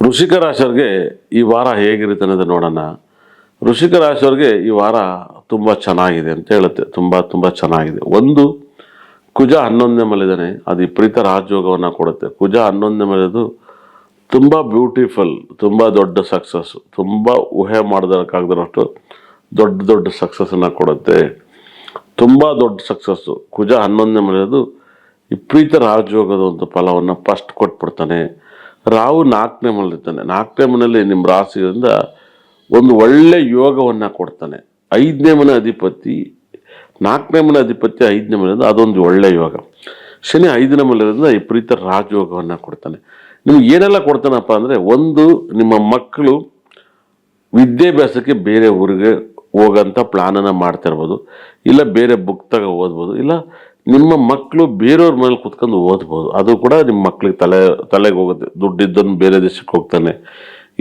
ವೃಶ್ಚಿಕ ರಾಶಿಯವರಿಗೆ ಈ ವಾರ ಹೇಗಿರುತ್ತೆ ಅನ್ನೋದು ನೋಡೋಣ. ವೃಶ್ಚಿಕ ರಾಶಿಯವರಿಗೆ ಈ ವಾರ ತುಂಬ ಚೆನ್ನಾಗಿದೆ ಅಂತ ಹೇಳುತ್ತೆ. ತುಂಬ ಚೆನ್ನಾಗಿದೆ. ಒಂದು, ಕುಜ 11ನೇ ಮನೆಯಿದ್ದಾನೆ, ಅದು ವಿಪರೀತ ರಾಜಯೋಗವನ್ನು ಕೊಡುತ್ತೆ. ಕುಜ 11ನೇ ಮನೆಯದು ತುಂಬ ಬ್ಯೂಟಿಫುಲ್, ತುಂಬ ದೊಡ್ಡ ಸಕ್ಸಸ್, ತುಂಬ ಊಹೆ ಮಾಡೋದಕ್ಕಾಗದಷ್ಟು ದೊಡ್ಡ ಸಕ್ಸಸ್ಸನ್ನು ಕೊಡುತ್ತೆ. ತುಂಬ ದೊಡ್ಡ ಸಕ್ಸಸ್ಸು. ಕುಜ 11ನೇ ಮನೆಯದು ವಿಪರೀತ ರಾಜಯೋಗದ ಒಂದು ಫಲವನ್ನು ಫಸ್ಟ್ ಕೊಟ್ಬಿಡ್ತಾನೆ. ರಾಹು 4ನೇ ಮನೆಯಲ್ಲಿರ್ತಾನೆ. 4ನೇ ಮನೆಯಲ್ಲಿ ನಿಮ್ಮ ರಾಶಿಯಿಂದ ಒಂದು ಒಳ್ಳೆ ಯೋಗವನ್ನು ಕೊಡ್ತಾನೆ. 5ನೇ ಮನೆ ಅಧಿಪತಿ, 4ನೇ ಮನೆ ಅಧಿಪತಿ 5ನೇ ಮನೆಯಿಂದ ಅದೊಂದು ಒಳ್ಳೆ ಯೋಗ. ಶನಿ 5ನೇ ಮನೆಯಿಂದ ವಿಪರೀತ ರಾಜಯೋಗವನ್ನು ಕೊಡ್ತಾನೆ. ನಿಮ್ಗೆ ಏನೆಲ್ಲ ಕೊಡ್ತಾನಪ್ಪ ಅಂದರೆ, ಒಂದು, ನಿಮ್ಮ ಮಕ್ಕಳು ವಿದ್ಯಾಭ್ಯಾಸಕ್ಕೆ ಬೇರೆ ಊರಿಗೆ ಹೋಗೋಂಥ ಪ್ಲಾನನ್ನು ಮಾಡ್ತಿರ್ಬೋದು, ಇಲ್ಲ ಬೇರೆ ಬುಕ್ ಓದ್ಬೋದು, ಇಲ್ಲ ನಿಮ್ಮ ಮಕ್ಕಳು ಬೇರೆಯವ್ರ ಮೇಲೆ ಕುತ್ಕೊಂಡು ಓದ್ಬೋದು. ಅದು ಕೂಡ ನಿಮ್ಮ ಮಕ್ಳಿಗೆ ತಲೆಗೆ ಹೋಗುತ್ತೆ. ದುಡ್ಡಿದ್ದನ್ನು ಬೇರೆ ದೇಶಕ್ಕೆ ಹೋಗ್ತಾನೆ,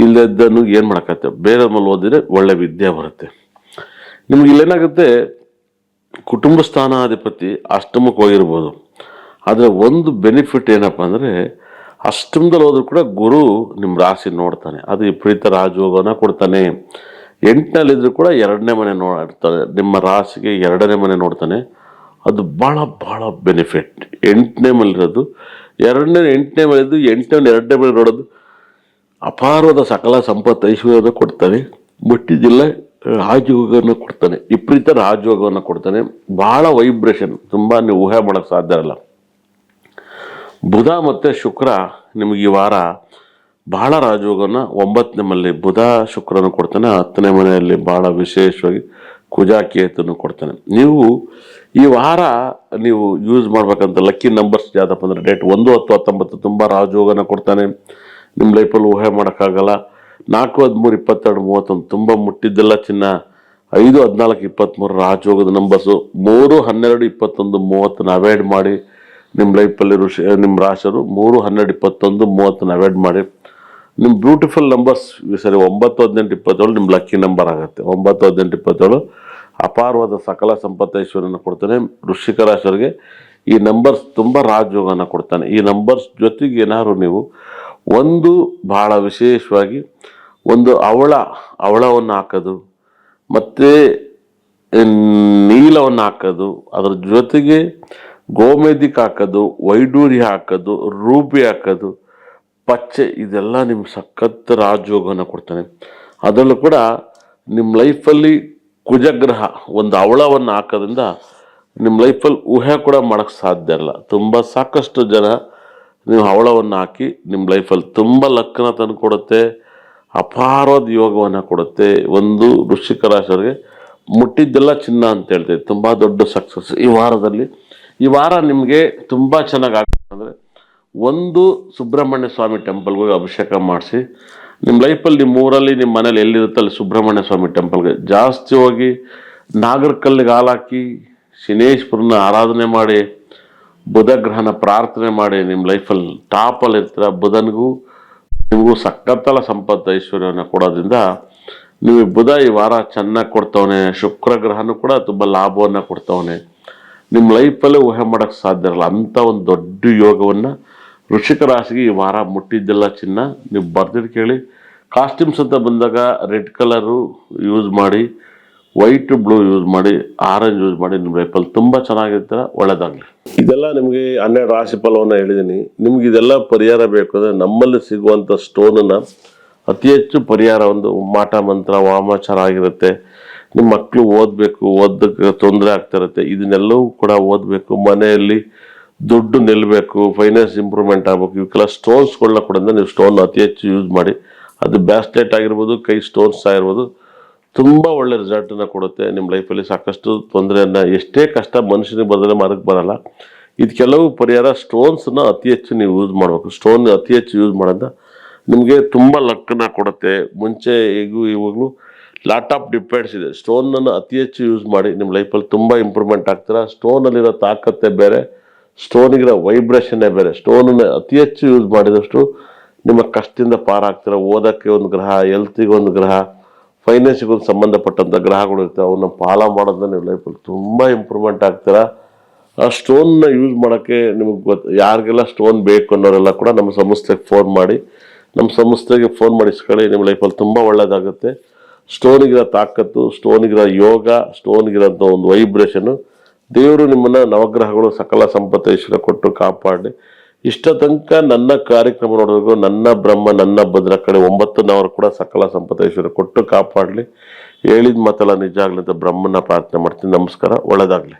ಇಲ್ಲದನ್ನು ಏನು ಮಾಡೋಕ್ಕತ್ತೆ, ಬೇರೆಯವ್ರ ಮೇಲೆ ಓದಿದ್ರೆ ಒಳ್ಳೆ ವಿದ್ಯೆ ಬರುತ್ತೆ. ನಿಮ್ಗೆ ಇಲ್ಲೇನಾಗುತ್ತೆ, ಕುಟುಂಬ ಸ್ಥಾನಾಧಿಪತಿ ಅಷ್ಟಮಕ್ಕೆ ಹೋಗಿರ್ಬೋದು. ಆದರೆ ಒಂದು ಬೆನಿಫಿಟ್ ಏನಪ್ಪ ಅಂದರೆ, ಅಷ್ಟಮದಲ್ಲಿ ಹೋದ್ರೂ ಕೂಡ ಗುರು ನಿಮ್ಮ ರಾಶಿ ನೋಡ್ತಾನೆ. ಅದು ವಿಪರೀತ ರಾಜಯೋಗವನ್ನು ಕೊಡ್ತಾನೆ. 8ನಲ್ಲಿದ್ರೂ ಕೂಡ 2ನೇ ಮನೆ ನೋಡ್ತಾನೆ. ನಿಮ್ಮ ರಾಶಿಗೆ 2ನೇ ಮನೆ ನೋಡ್ತಾನೆ. ಅದು ಭಾಳ ಬೆನಿಫಿಟ್. 8ನೇ ಮನೆಯಿರೋದು 8ನೇ ಮನೆಯಿದ್ದು 2ನೇ ಮನೆ ನೋಡೋದು ಅಪಾರವಾದ ಸಕಲ ಸಂಪತ್ತು ಐಶ್ವರ್ಯವನ್ನು ಕೊಡ್ತಾನೆ. ಮುಟ್ಟಿದ್ದಿಲ್ಲ ರಾಜಯೋಗವನ್ನು ಕೊಡ್ತಾನೆ. ವಿಪರೀತ ರಾಜಯೋಗವನ್ನು ಕೊಡ್ತಾನೆ. ಭಾಳ ವೈಬ್ರೇಷನ್, ತುಂಬ ನೀವು ಊಹೆ ಮಾಡೋಕ್ಕೆ ಸಾಧ್ಯ ಇರಲ್ಲ. ಬುಧ ಮತ್ತು ಶುಕ್ರ ನಿಮಗೆ ಈ ವಾರ ಬಹಳ ರಾಜಯೋಗವನ್ನು 9ನೇ ಮನೆಯಲ್ಲಿ ಬುಧ ಶುಕ್ರನು ಕೊಡ್ತಾನೆ. 10ನೇ ಮನೆಯಲ್ಲಿ ಭಾಳ ವಿಶೇಷವಾಗಿ ಕುಜ ಕೇತುನು ಕೊಡ್ತಾನೆ. ನೀವು ಈ ವಾರ ನೀವು ಯೂಸ್ ಮಾಡ್ಬೇಕಂತ ಲಕ್ಕಿ ನಂಬರ್ಸ್ ಯಾವುದಪ್ಪ ಅಂದರೆ, ಡೇಟ್ 1, 10, 19 ತುಂಬ ರಾಜಯೋಗನ ಕೊಡ್ತಾನೆ. ನಿಮ್ಮ ಲೈಫಲ್ಲಿ ಊಹೆ ಮಾಡೋಕ್ಕಾಗಲ್ಲ. 4, 13, 22, 31 ತುಂಬ ಮುಟ್ಟಿದ್ದೆಲ್ಲ ಚಿನ್ನ. 5, 14, 23 ರಾಜಯೋಗದ ನಂಬರ್ಸು. 3, 12, 21, 30 ಅವಾಯ್ಡ್ ಮಾಡಿ. ನಿಮ್ಮ ಲೈಫಲ್ಲಿ ನಿಮ್ಮ ರಾಶಿಯವರು 3, 12, 21, 30 ಅವಾಯ್ಡ್ ಮಾಡಿ. ನಿಮ್ಮ ಬ್ಯೂಟಿಫುಲ್ ನಂಬರ್ಸ್ 9, 18, 27 ನಿಮ್ಮ ಲಕ್ಕಿ ನಂಬರ್ ಆಗುತ್ತೆ. 9, 18, 27 ಅಪಾರವಾದ ಸಕಲ ಸಂಪತ್ತೈಶ್ವರ್ಯನ ಕೊಡ್ತಾನೆ. ವೃಶ್ಚಿಕ ರಾಶಿಯವರಿಗೆ ಈ ನಂಬರ್ಸ್ ತುಂಬ ರಾಜಯೋಗನ ಕೊಡ್ತಾನೆ. ಈ ನಂಬರ್ಸ್ ಜೊತೆಗೆ ಏನಾದ್ರು ನೀವು ಒಂದು ಭಾಳ ವಿಶೇಷವಾಗಿ ಒಂದು ಅವಳವನ್ನು ಹಾಕೋದು, ಮತ್ತು ನೀಲವನ್ನು ಹಾಕೋದು, ಅದ್ರ ಜೊತೆಗೆ ಗೋಮೇದಿಕ್ ಹಾಕೋದು, ವೈಡೂರಿ ಹಾಕೋದು, ರೂಬಿ ಹಾಕೋದು, ಪಚ್ಚೆ, ಇದೆಲ್ಲ ನಿಮ್ಮ ಸಖತ್ ರಾಜಯೋಗನ ಕೊಡ್ತಾನೆ. ಅದರಲ್ಲೂ ಕೂಡ ನಿಮ್ಮ ಲೈಫಲ್ಲಿ ಕುಜಗ್ರಹ ಒಂದು ಅವಳವನ್ನು ಹಾಕೋದ್ರಿಂದ ನಿಮ್ಮ ಲೈಫಲ್ಲಿ ಊಹೆ ಕೂಡ ಮಾಡೋಕ್ಕೆ ಸಾಧ್ಯ ಇರಲ್ಲ. ತುಂಬ ಸಾಕಷ್ಟು ಜನ ನೀವು ಅವಳವನ್ನು ಹಾಕಿ ನಿಮ್ಮ ಲೈಫಲ್ಲಿ ತುಂಬ ಲಕ್ಕನ ತಂದು ಕೊಡುತ್ತೆ. ಅಪಾರವಾದ ಯೋಗವನ್ನು ಕೊಡುತ್ತೆ. ಒಂದು, ವೃಶ್ಚಿಕ ರಾಶಿಯವರಿಗೆ ಮುಟ್ಟಿದ್ದೆಲ್ಲ ಚಿನ್ನ ಅಂತ ಹೇಳ್ತೇವೆ. ತುಂಬ ದೊಡ್ಡ ಸಕ್ಸಸ್ ಈ ವಾರದಲ್ಲಿ. ಈ ವಾರ ನಿಮಗೆ ತುಂಬ ಚೆನ್ನಾಗಿ ಆಗ್ತದೆ ಅಂದರೆ, ಒಂದು, ಸುಬ್ರಹ್ಮಣ್ಯ ಸ್ವಾಮಿ ಟೆಂಪಲ್ಗೆ ಹೋಗಿ ಅಭಿಷೇಕ ಮಾಡಿಸಿ. ನಿಮ್ಮ ಲೈಫಲ್ಲಿ ನಿಮ್ಮ ಊರಲ್ಲಿ ನಿಮ್ಮ ಮನೇಲಿ ಎಲ್ಲಿರುತ್ತೆ ಅಲ್ಲಿ ಸುಬ್ರಹ್ಮಣ್ಯ ಸ್ವಾಮಿ ಟೆಂಪಲ್ಗೆ ಜಾಸ್ತಿ ಹೋಗಿ ನಾಗರಕಲ್ಲಿಗೆ ಹಾಲಾಕಿ ಶನೇಶ್ವರನ ಆರಾಧನೆ ಮಾಡಿ, ಬುಧ ಗ್ರಹನ ಪ್ರಾರ್ಥನೆ ಮಾಡಿ ನಿಮ್ಮ ಲೈಫಲ್ಲಿ ಟಾಪಲ್ಲಿ ಇರ್ತೀರ. ಬುಧನಿಗೂ ನಿಮಗೂ ಸಖತ್ತಲ ಸಂಪತ್ತು ಐಶ್ವರ್ಯವನ್ನು ಕೊಡೋದ್ರಿಂದ ನೀವು ಬುಧ ಈ ವಾರ ಚೆನ್ನಾಗಿ ಕೊಡ್ತವನೆ. ಶುಕ್ರ ಗ್ರಹನೂ ಕೂಡ ತುಂಬ ಲಾಭವನ್ನು ಕೊಡ್ತವನೆ. ನಿಮ್ಮ ಲೈಫಲ್ಲೇ ಊಹೆ ಮಾಡೋಕ್ಕೆ ಸಾಧ್ಯ ಇರಲ್ಲ ಅಂಥ ಒಂದು ದೊಡ್ಡ ಯೋಗವನ್ನು ವೃಶ್ಚಿಕ ರಾಶಿಗೆ ಈ ವಾರ ಮುಟ್ಟಿದ್ದೆಲ್ಲ ಚಿನ್ನ. ನೀವು ಬರ್ದಿಟ್ಟು ಕೇಳಿ. ಕಾಸ್ಟ್ಯೂಮ್ಸ್ ಅಂತ ಬಂದಾಗ ರೆಡ್ ಕಲರು ಯೂಸ್ ಮಾಡಿ, ವೈಟ್ ಬ್ಲೂ ಯೂಸ್ ಮಾಡಿ, ಆರೆಂಜ್ ಯೂಸ್ ಮಾಡಿ. ನಿಮ್ಮ ಲೈಫಲ್ಲಿ ತುಂಬ ಚೆನ್ನಾಗಿರ್ತೀರ. ಒಳ್ಳೆಯದಾಗಲಿ. ಇದೆಲ್ಲ ನಿಮಗೆ 12 ರಾಶಿ ಫಲವನ್ನು ಹೇಳಿದ್ದೀನಿ. ನಿಮ್ಗೆ ಇದೆಲ್ಲ ಪರಿಹಾರ ಬೇಕು ಅಂದರೆ ನಮ್ಮಲ್ಲಿ ಸಿಗುವಂಥ ಸ್ಟೋನನ್ನು ಅತಿ ಹೆಚ್ಚು ಪರಿಹಾರ ಒಂದು ಮಾಟ ಮಂತ್ರ ವಾಮಾಚಾರ ಆಗಿರುತ್ತೆ. ನಿಮ್ಮ ಮಕ್ಕಳು ಓದೋಕ್ಕೆ ತೊಂದರೆ ಆಗ್ತಿರುತ್ತೆ. ಇದನ್ನೆಲ್ಲವೂ ಕೂಡ ಓದಬೇಕು. ಮನೆಯಲ್ಲಿ ದುಡ್ಡು ನಿಲ್ಲಬೇಕು, ಫೈನಾನ್ಸ್ ಇಂಪ್ರೂವ್ಮೆಂಟ್ ಆಗಬೇಕು. ಇವಕ್ಕೆಲ್ಲ ಸ್ಟೋನ್ಸ್ಗಳನ್ನ ಕೊಡೋದ್ರಿಂದ ನೀವು ಸ್ಟೋನ್ ಅತಿ ಹೆಚ್ಚು ಯೂಸ್ ಮಾಡಿ. ಅದು ಬ್ಯಾಸ್ಲೆಟ್ ಆಗಿರ್ಬೋದು, ಕೈ ಸ್ಟೋನ್ಸ್ ಆಗಿರ್ಬೋದು, ತುಂಬ ಒಳ್ಳೆ ರಿಸಲ್ಟನ್ನು ಕೊಡುತ್ತೆ. ನಿಮ್ಮ ಲೈಫಲ್ಲಿ ಸಾಕಷ್ಟು ತೊಂದರೆಯನ್ನು, ಎಷ್ಟೇ ಕಷ್ಟ ಮನುಷ್ಯನಿಗೆ ಬರೆದ್ರೆ ಮರಕ್ಕೆ ಬರಲ್ಲ. ಇದು ಕೆಲವು ಪರಿಹಾರ. ಸ್ಟೋನ್ಸನ್ನ ಅತಿ ಹೆಚ್ಚು ನೀವು ಯೂಸ್ ಮಾಡಬೇಕು. ಸ್ಟೋನ್ ಅತಿ ಹೆಚ್ಚು ಯೂಸ್ ಮಾಡೋದ್ರಿಂದ ನಿಮಗೆ ತುಂಬ ಲಕ್ಕನ್ನು ಕೊಡುತ್ತೆ. ಮುಂಚೆ ಇವಾಗಲೂ ಲಾಟ್ ಆಫ್ ಡಿಪೆಂಡ್ಸ್ ಇದೆ. ಸ್ಟೋನನ್ನು ಅತಿ ಹೆಚ್ಚು ಯೂಸ್ ಮಾಡಿ. ನಿಮ್ಮ ಲೈಫಲ್ಲಿ ತುಂಬ ಇಂಪ್ರೂವ್ಮೆಂಟ್ ಆಗ್ತೀರಾ. ಸ್ಟೋನಲ್ಲಿರೋ ತಾಕತ್ತೇ ಬೇರೆ, ಸ್ಟೋನಿಗಿರೋ ವೈಬ್ರೇಷನ್ನೇ ಬೇರೆ. ಸ್ಟೋನನ್ನು ಅತಿ ಹೆಚ್ಚು ಯೂಸ್ ಮಾಡಿದಷ್ಟು ನಿಮ್ಮ ಕಷ್ಟದಿಂದ ಪಾರಾಗ್ತೀರ. ಓದೋಕ್ಕೆ ಒಂದು ಗ್ರಹ, ಹೆಲ್ತಿಗೆ ಒಂದು ಗ್ರಹ, ಫೈನಾನ್ಸಿಗೆ ಒಂದು ಸಂಬಂಧಪಟ್ಟಂಥ ಗ್ರಹಗಳು ಇರ್ತವೆ. ಅವನ್ನ ಪಾಲ ಮಾಡೋದ್ರಿಂದ ನಿಮ್ಮ ಲೈಫಲ್ಲಿ ತುಂಬ ಇಂಪ್ರೂವ್ಮೆಂಟ್ ಆಗ್ತೀರಾ. ಆ ಸ್ಟೋನ್ನ ಯೂಸ್ ಮಾಡೋಕ್ಕೆ ನಿಮಗೆ ಯಾರಿಗೆಲ್ಲ ಸ್ಟೋನ್ ಬೇಕು ಅನ್ನೋರೆಲ್ಲ ಕೂಡ ನಮ್ಮ ಸಂಸ್ಥೆಗೆ ಫೋನ್ ಮಾಡಿ ನಮ್ಮ ಸಂಸ್ಥೆಗೆ ಫೋನ್ ಮಾಡಿಸ್ಕೊಳ್ಳಿ. ನಿಮ್ಮ ಲೈಫಲ್ಲಿ ತುಂಬ ಒಳ್ಳೆಯದಾಗುತ್ತೆ. ಸ್ಟೋನಿಗಿರೋ ತಾಕತ್ತು, ಸ್ಟೋನಿಗಿರೋ ಯೋಗ, ಸ್ಟೋನ್ಗಿರೋಂಥ ಒಂದು ವೈಬ್ರೇಷನ್ನು, ದೇವರು ನಿಮ್ಮನ್ನು ನವಗ್ರಹಗಳು ಸಕಲ ಸಂಪತ್ತು ಐಶ್ವರ್ಯ ಕೊಟ್ಟು ಕಾಪಾಡಿ. ಇಷ್ಟ ತನಕ ನನ್ನ ಕಾರ್ಯಕ್ರಮ ನೋಡೋದು ನನ್ನ ಬ್ರಹ್ಮ ನನ್ನ ಭದ್ರ ಕಡೆ 9 ಕೂಡ ಸಕಲ ಸಂಪತ್ತು ಐಶ್ವರ್ಯ ಕೊಟ್ಟು ಕಾಪಾಡಲಿ. ಹೇಳಿದ ಮಾತೆಲ್ಲ ನಿಜ ಆಗಲಿ ಅಂತ ಬ್ರಹ್ಮನ ಪ್ರಾರ್ಥನೆ ಮಾಡ್ತೀನಿ. ನಮಸ್ಕಾರ, ಒಳ್ಳೆಯದಾಗಲಿ.